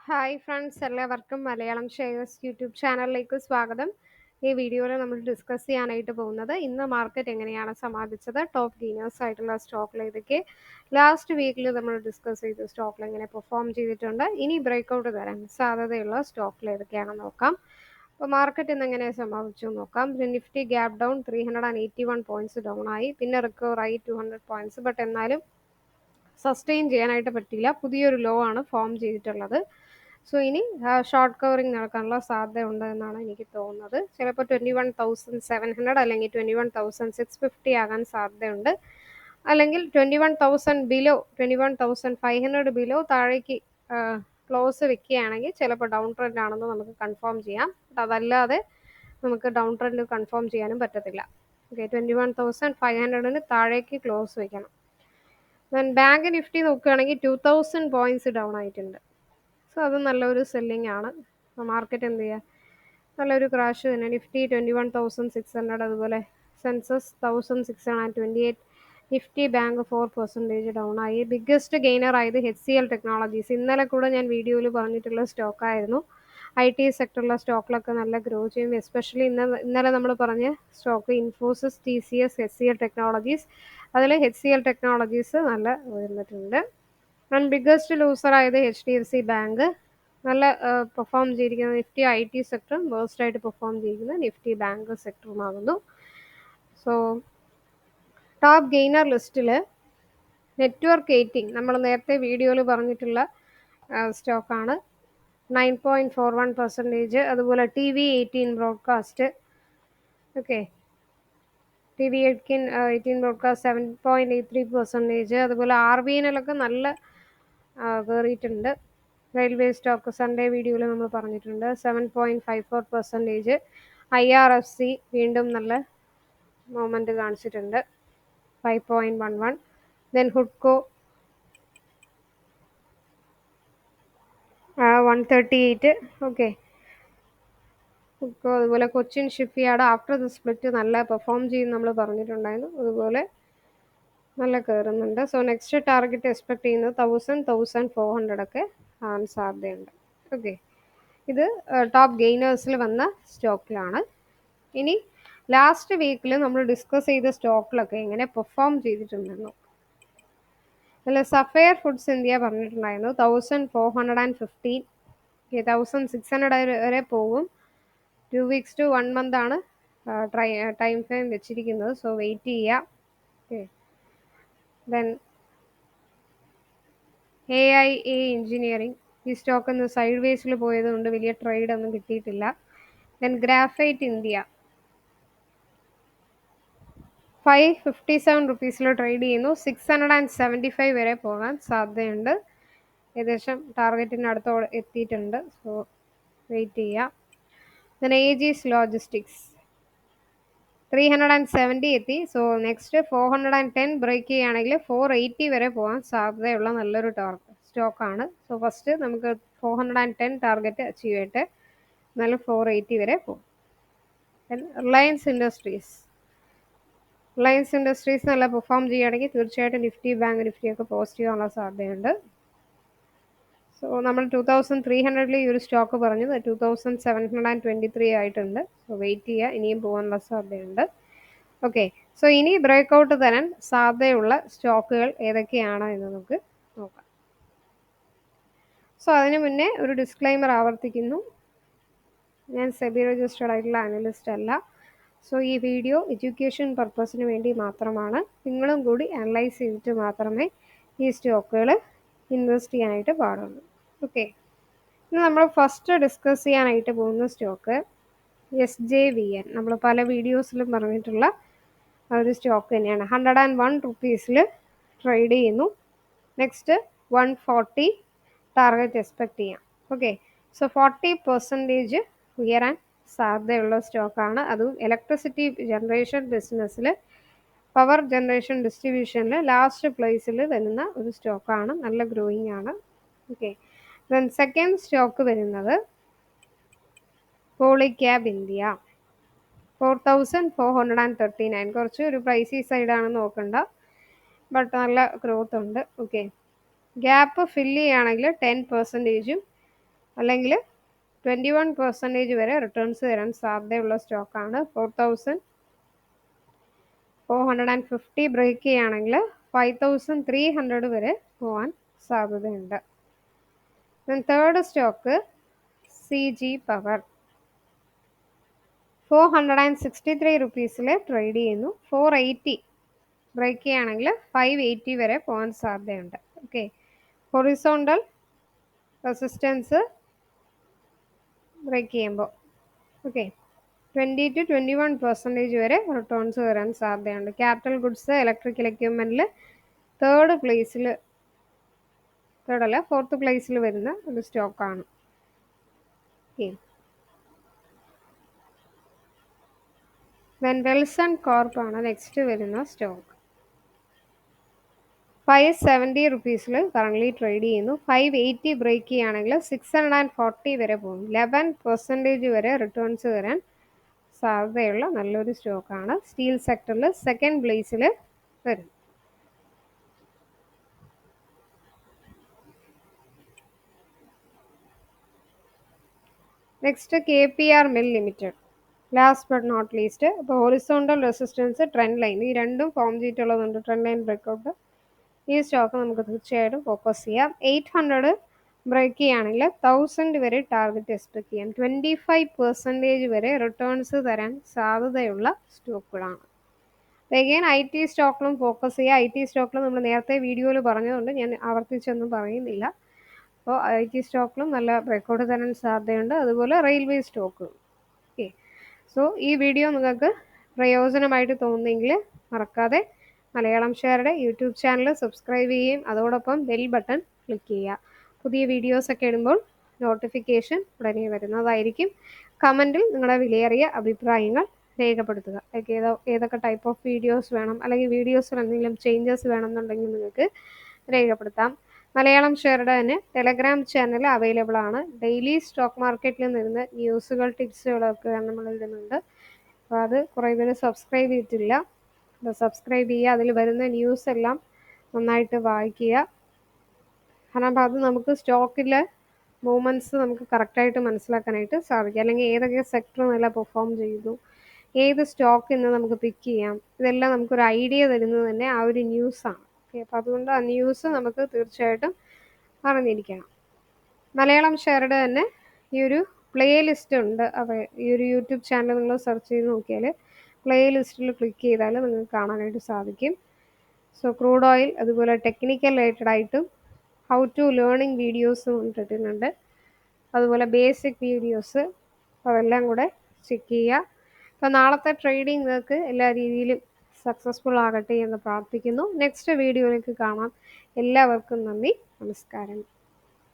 Hi friends, എല്ലാവർക്കും Malayalam shares YouTube ചാനലിലേക്ക് സ്വാഗതം. ഈ വീഡിയോയിൽ നമ്മൾ ഡിസ്കസ് ചെയ്യാനായിട്ട് പോകുന്നത് ഇന്ന് മാർക്കറ്റ് എങ്ങനെയാണ് സമാപിച്ചത്, ടോപ്പ് ഗെയിനേഴ്സ് ആയിട്ടുള്ള സ്റ്റോക്കിൽ ഏതൊക്കെ, ലാസ്റ്റ് വീക്കിൽ നമ്മൾ ഡിസ്കസ് ചെയ്ത സ്റ്റോക്കിൽ എങ്ങനെ പെർഫോം ചെയ്തിട്ടുണ്ട്, ഇനി ബ്രേക്ക്ഔട്ട് തരാൻ സാധ്യതയുള്ള സ്റ്റോക്കിൽ ഏതൊക്കെയാണെന്ന് നോക്കാം. അപ്പോൾ മാർക്കറ്റ് ഇന്ന് എങ്ങനെ സമാപിച്ചു നോക്കാം. Nifty gap down 381 points down ആയി, പിന്നെ റിക്കവർ ആയി 200 പോയിന്റ്സ്. ബട്ട് എന്നാലും സസ്റ്റെയിൻ ചെയ്യാനായിട്ട് പറ്റില്ല, പുതിയൊരു ലോ ആണ് ഫോം ചെയ്തിട്ടുള്ളത്. സോ ഇനി ഷോർട്ട് കവറിങ് നടക്കാനുള്ള സാധ്യത ഉണ്ട് എന്നാണ് എനിക്ക് തോന്നുന്നത്. ചിലപ്പോൾ 21,700 അല്ലെങ്കിൽ 21,650 ആകാൻ സാധ്യതയുണ്ട്. അല്ലെങ്കിൽ 21,000 ബിലോ, 21,500 ബിലോ താഴേക്ക് ക്ലോസ് വെക്കുകയാണെങ്കിൽ ചിലപ്പോൾ ഡൗൺ ട്രെൻഡ് ആണെന്ന് നമുക്ക് കൺഫേം ചെയ്യാം. അതല്ലാതെ നമുക്ക് ഡൗൺ ട്രെൻഡ് കൺഫേം ചെയ്യാനും പറ്റത്തില്ല. ഓക്കെ, 21,500 താഴേക്ക് ക്ലോസ് വെക്കണം. ബാങ്ക് നിഫ്റ്റി നോക്കുകയാണെങ്കിൽ 2000 പോയിന്റ്സ് ഡൗൺ ആയിട്ടുണ്ട്. സോ അത് നല്ലൊരു സെല്ലിംഗ് ആണ്. മാർക്കറ്റ് എന്ത് ചെയ്യുക, നല്ലൊരു ക്രാഷ് തന്നെ. നിഫ്റ്റി 21,600, അതുപോലെ സെൻസസ് 1,628, നിഫ്റ്റി ബാങ്ക് 4% ഡൗൺ ആയി. ബിഗ്ഗസ്റ്റ് ഗെയിനർ ആയത് HCL ടെക്നോളജീസ്. ഇന്നലെ കൂടെ ഞാൻ വീഡിയോയിൽ പറഞ്ഞിട്ടുള്ള സ്റ്റോക്കായിരുന്നു. IT സെക്ടറിലെ സ്റ്റോക്കിലൊക്കെ നല്ല ഗ്രോ ചെയ്യും. എസ്പെഷ്യലി ഇന്നലെ നമ്മൾ പറഞ്ഞ stock Infosys, TCS, HCL technologies. അതിൽ HCL ടെക്നോളജീസ് നല്ല ഉയർന്നിട്ടുണ്ട്. ആൻഡ് ബിഗ്ഗസ്റ്റ് ലൂസർ ആയത് HDFC ബാങ്ക്. നല്ല പെർഫോം ചെയ്തിരിക്കുന്നത് നിഫ്റ്റി IT സെക്ടറും, വേഴ്സ്റ്റ് ആയിട്ട് പെർഫോം ചെയ്തിരിക്കുന്നത് നിഫ്റ്റി ബാങ്ക് സെക്ടറുമാകുന്നു. സോ ടോപ്പ് ഗെയിനർ ലിസ്റ്റിൽ നെറ്റ്വർക്ക് 18 നമ്മൾ നേരത്തെ വീഡിയോയിൽ പറഞ്ഞിട്ടുള്ള സ്റ്റോക്കാണ്. 9.41%. അതുപോലെ TV18 broadcast. Okay, TV18 broadcast 7.83%. അതുപോലെ RBNLൊക്കെ നല്ല കയറിയിട്ടുണ്ട്. റെയിൽവേ സ്റ്റോക്ക് സൺഡേ വീഡിയോയിൽ നമ്മൾ പറഞ്ഞിട്ടുണ്ട്. 7.54%. IRFC വീണ്ടും നല്ല മൂവ്മെൻറ്റ് കാണിച്ചിട്ടുണ്ട്, 5.11. ദെൻ ഹുഡ്കോ 138. ഓക്കെ, ഹുഡ്കോ. അതുപോലെ Cochin ship yard after the split നല്ല പെർഫോം ചെയ്യും നമ്മൾ പറഞ്ഞിട്ടുണ്ടായിരുന്നു. അതുപോലെ നല്ല കയറുന്നുണ്ട്. സോ നെക്സ്റ്റ് ടാർഗറ്റ് എക്സ്പെക്ട് ചെയ്യുന്നത് 1,400 ഒക്കെ ആവാൻ സാധ്യതയുണ്ട്. ഓക്കെ, ഇത് ടോപ്പ് ഗെയിനേഴ്സിൽ വന്ന സ്റ്റോക്കിലാണ്. ഇനി ലാസ്റ്റ് വീക്കിൽ നമ്മൾ ഡിസ്കസ് ചെയ്ത സ്റ്റോക്കിലൊക്കെ എങ്ങനെ പെർഫോം ചെയ്തിട്ടുണ്ടെന്നോ. അതിൽ സഫയർ ഫുഡ്സ് ഇന്ത്യ പറഞ്ഞിട്ടുണ്ടായിരുന്നു 1,415, 1,600 വരെ പോകും. 2 weeks to 1 month ആണ് ടൈം ഫ്രെയിം വെച്ചിരിക്കുന്നത്. സോ വെയിറ്റ് ചെയ്യുക. Okay, then AIA engineering. ഈ സ്റ്റോക്ക് ഒന്ന് സൈഡ് വേസിൽ പോയതുകൊണ്ട് വലിയ ട്രേഡ് ഒന്നും കിട്ടിയിട്ടില്ല. ദെൻ ഗ്രാഫൈറ്റ് ഇന്ത്യ 557 റുപ്പീസിൽ ട്രേഡ് ചെയ്യുന്നു. 675 വരെ പോകാൻ സാധ്യതയുണ്ട്. ഏകദേശം ടാർഗറ്റിന് അടുത്ത് എത്തിയിട്ടുണ്ട്. സോ വെയിറ്റ് ചെയ്യുക. ദെൻ AGS ലോജിസ്റ്റിക്സ് 370 എത്തി. സോ നെക്സ്റ്റ് 410 ബ്രേക്ക് ചെയ്യുകയാണെങ്കിൽ 480 വരെ പോകാൻ സാധ്യതയുള്ള നല്ലൊരു സ്റ്റോക്കാണ്. സോ ഫസ്റ്റ് നമുക്ക് 410 ടാർഗറ്റ് അച്ചീവ് ചെയ്തിട്ട് എന്നാലും 480 വരെ പോകും. റിലയൻസ് ഇൻഡസ്ട്രീസ് നല്ല പെർഫോം ചെയ്യുകയാണെങ്കിൽ തീർച്ചയായിട്ടും നിഫ്റ്റി ബാങ്ക് നിഫ്റ്റിയൊക്കെ പോസിറ്റീവ് ആവാനുള്ള സാധ്യതയുണ്ട്. സോ നമ്മൾ 2,300 ഈ ഒരു സ്റ്റോക്ക് പറഞ്ഞത് 2,723 ആയിട്ടുണ്ട്. സോ വെയിറ്റ് ചെയ്യുക, ഇനിയും പോകാനുള്ള സാധ്യതയുണ്ട്. ഓക്കെ, സോ ഇനി ബ്രേക്ക്ഔട്ട് തരാൻ സാധ്യതയുള്ള സ്റ്റോക്കുകൾ ഏതൊക്കെയാണ് എന്ന് നമുക്ക് നോക്കാം. സോ അതിനു മുന്നേ ഒരു ഡിസ്ക്ലൈമർ ആവർത്തിക്കുന്നു. ഞാൻ സെബി രജിസ്റ്റേർഡ് ആയിട്ടുള്ള അനലിസ്റ്റ് അല്ല. സോ ഈ വീഡിയോ എഡ്യൂക്കേഷൻ പർപ്പസിന് വേണ്ടി മാത്രമാണ്. നിങ്ങളും കൂടി അനലൈസ് ചെയ്തിട്ട് മാത്രമേ ഈ സ്റ്റോക്കുകൾ ഇൻവെസ്റ്റ് ചെയ്യാനായിട്ട് പാടുള്ളൂ. ഓക്കെ, ഇന്ന് നമ്മൾ ഫസ്റ്റ് ഡിസ്കസ് ചെയ്യാനായിട്ട് പോകുന്ന സ്റ്റോക്ക് SJVN. നമ്മൾ പല വീഡിയോസിലും പറഞ്ഞിട്ടുള്ള ഒരു സ്റ്റോക്ക് തന്നെയാണ്. 101 റുപ്പീസിൽ ട്രേഡ് ചെയ്യുന്നു. നെക്സ്റ്റ് 140 ടാർഗറ്റ് എക്സ്പെക്ട് ചെയ്യാം. ഓക്കെ, സോ 40% ഉയരാൻ സാധ്യതയുള്ള സ്റ്റോക്കാണ്. അതും ഇലക്ട്രിസിറ്റി ജനറേഷൻ ബിസിനസ്സിൽ, പവർ ജനറേഷൻ ഡിസ്ട്രിബ്യൂഷനിൽ ലാസ്റ്റ് പ്ലേസിൽ വരുന്ന ഒരു സ്റ്റോക്കാണ്. നല്ല ഗ്രോയിങ് ആണ്. ഓക്കെ, ദെൻ സെക്കൻഡ് സ്റ്റോക്ക് വരുന്നത് പോളിക്യാബ് ഇന്ത്യ 4,439. കുറച്ച് ഒരു പ്രൈസി സൈഡാണെന്ന് നോക്കണ്ട, ബട്ട് നല്ല ഗ്രോത്ത് ഉണ്ട്. ഓക്കെ, ഗ്യാപ്പ് ഫില്ല് ചെയ്യുകയാണെങ്കിൽ 10%, അല്ലെങ്കിൽ 21% വരെ റിട്ടേൺസ് തരാൻ സാധ്യതയുള്ള സ്റ്റോക്കാണ്. 4450 ബ്രേക്ക് ചെയ്യുകയാണെങ്കിൽ 5300 വരെ പോകാൻ സാധ്യതയുണ്ട്. തേർഡ് സ്റ്റോക്ക് CG പവർ 463 റുപ്പീസിൽ ട്രേഡ് ചെയ്യുന്നു. 480 ബ്രേക്ക് ചെയ്യുകയാണെങ്കിൽ 580 വരെ പോകാൻ സാധ്യതയുണ്ട്. ഓക്കെ, ഹൊറിസോണ്ടൽ റെസിസ്റ്റൻസ് ബ്രേക്ക് ചെയ്യുമ്പോൾ 20 to 21% വരെ റിട്ടേൺസ് വരാൻ സാധ്യതയുണ്ട്. ക്യാപിറ്റൽ ഗുഡ്സ്, ഇലക്ട്രിക്കൽ എക്യുപ്മെന്റിൽ ഫോർത്ത് പ്ലേസിൽ വരുന്ന ഒരു സ്റ്റോക്കാണ്. വെൽസൺ കോർപ്പ് ആണ് നെക്സ്റ്റ് വരുന്ന സ്റ്റോക്ക്. 570 റുപ്പീസിൽ കറന്റ് ട്രേഡ് ചെയ്യുന്നു. 580 ബ്രേക്ക് ചെയ്യുകയാണെങ്കിൽ 640 വരെ പോകും. 11% വരെ റിട്ടേൺസ് വരാൻ സാധ്യതയുള്ള നല്ലൊരു സ്റ്റോക്കാണ്. സ്റ്റീൽ സെക്ടറിൽ സെക്കൻഡ് പ്ലേസിൽ വരും. Next KPR mill limited. Last but not least, അപ്പോൾ ഹൊറിസോണ്ടൽ റെസിസ്റ്റൻസ്, ട്രെൻഡ് ലൈൻ, ഈ രണ്ടും ഫോം ചെയ്തിട്ടുള്ളതുണ്ട്. Trend line breakout. ഈ സ്റ്റോക്ക് നമുക്ക് തീർച്ചയായിട്ടും ഫോക്കസ് ചെയ്യാം. 800 ബ്രേക്ക് ചെയ്യുകയാണെങ്കിൽ 1000 വരെ ടാർഗറ്റ് എക്സ്പെക്ട് ചെയ്യാം. 25% വരെ റിട്ടേൺസ് തരാൻ സാധ്യതയുള്ള സ്റ്റോക്കുകളാണ്. അഗെയിൻ IT സ്റ്റോക്കിലും ഫോക്കസ് ചെയ്യുക. IT സ്റ്റോക്കിലും നമ്മൾ നേരത്തെ വീഡിയോയിൽ പറഞ്ഞതുകൊണ്ട് ഞാൻ ആവർത്തിച്ചൊന്നും പറയുന്നില്ല. അപ്പോൾ IT സ്റ്റോക്കിലും നല്ല ബ്രേക്കൗട്ട് തരാൻ സാധ്യതയുണ്ട്. അതുപോലെ റെയിൽവേ സ്റ്റോക്ക്. ഓക്കെ, സോ ഈ വീഡിയോ നിങ്ങൾക്ക് പ്രയോജനമായിട്ട് തോന്നുന്നെങ്കിൽ മറക്കാതെ മലയാളം ഷെയറുടെ യൂട്യൂബ് ചാനൽ സബ്സ്ക്രൈബ് ചെയ്യുകയും അതോടൊപ്പം ബെൽ ബട്ടൺ ക്ലിക്ക് ചെയ്യുക. പുതിയ വീഡിയോസൊക്കെ ഇടുമ്പോൾ നോട്ടിഫിക്കേഷൻ ഉടനെ വരുന്നതായിരിക്കും. കമൻറ്റിൽ നിങ്ങളുടെ വിലയേറിയ അഭിപ്രായങ്ങൾ രേഖപ്പെടുത്തുക. ഏതൊക്കെ ടൈപ്പ് ഓഫ് വീഡിയോസ് വേണം, അല്ലെങ്കിൽ വീഡിയോസിൽ എന്തെങ്കിലും ചേഞ്ചസ് വേണമെന്നുണ്ടെങ്കിൽ നിങ്ങൾക്ക് രേഖപ്പെടുത്താം. മലയാളം ഷെയറുടെ തന്നെ ടെലഗ്രാം ചാനൽ അവൈലബിൾ ആണ്. ഡെയിലി സ്റ്റോക്ക് മാർക്കറ്റിൽ നിന്ന് ന്യൂസുകൾ, ടിപ്സുകളൊക്കെ നമ്മൾ ഇടുന്നുണ്ട്. അപ്പോൾ അത് കുറേ പേര് സബ്സ്ക്രൈബ് ചെയ്തിട്ടില്ല. അപ്പോൾ സബ്സ്ക്രൈബ് ചെയ്യുക. അതിൽ വരുന്ന ന്യൂസ് എല്ലാം നന്നായിട്ട് വായിക്കുക. കാരണം അത് നമുക്ക് സ്റ്റോക്കിലെ മൂവ്മെൻറ്റ്സ് നമുക്ക് കറക്റ്റായിട്ട് മനസ്സിലാക്കാനായിട്ട് സാധിക്കും. അല്ലെങ്കിൽ ഏതൊക്കെ സെക്ടർ നല്ല പെർഫോം ചെയ്തു, ഏത് സ്റ്റോക്ക് ഇന്ന് നമുക്ക് പിക്ക് ചെയ്യാം, ഇതെല്ലാം നമുക്കൊരു ഐഡിയ തരുന്നത് തന്നെ ആ ഒരു ന്യൂസാണ്. ഓക്കെ, അപ്പോൾ അതുകൊണ്ട് ആ ന്യൂസ് നമുക്ക് തീർച്ചയായിട്ടും അറിഞ്ഞിരിക്കണം. മലയാളം ഷെയറുടെ തന്നെ ഈ ഒരു പ്ലേ ലിസ്റ്റ് ഉണ്ട്. അപ്പോൾ ഈ ഒരു യൂട്യൂബ് ചാനൽ നിങ്ങൾ സെർച്ച് ചെയ്ത് നോക്കിയാൽ പ്ലേ ലിസ്റ്റിൽ ക്ലിക്ക് ചെയ്താൽ നിങ്ങൾക്ക് കാണാനായിട്ട് സാധിക്കും. സോ ക്രൂഡ് ഓയിൽ, അതുപോലെ ടെക്നിക്കൽ റിലേറ്റഡ് ആയിട്ടും ഹൗ ടു ലേണിംഗ് വീഡിയോസും ഇട്ടിട്ടുണ്ട്. അതുപോലെ ബേസിക് വീഡിയോസ്, അതെല്ലാം കൂടെ ചെക്ക് ചെയ്യുക. അപ്പോൾ നാളത്തെ ട്രേഡിംഗ് നിങ്ങൾക്ക് എല്ലാ രീതിയിലും സക്സസ്ഫുൾ ആകട്ടെ എന്ന് പ്രാർത്ഥിക്കുന്നു. നെക്സ്റ്റ് വീഡിയോയിലേക്ക് കാണാം. എല്ലാവർക്കും നന്ദി, നമസ്കാരം.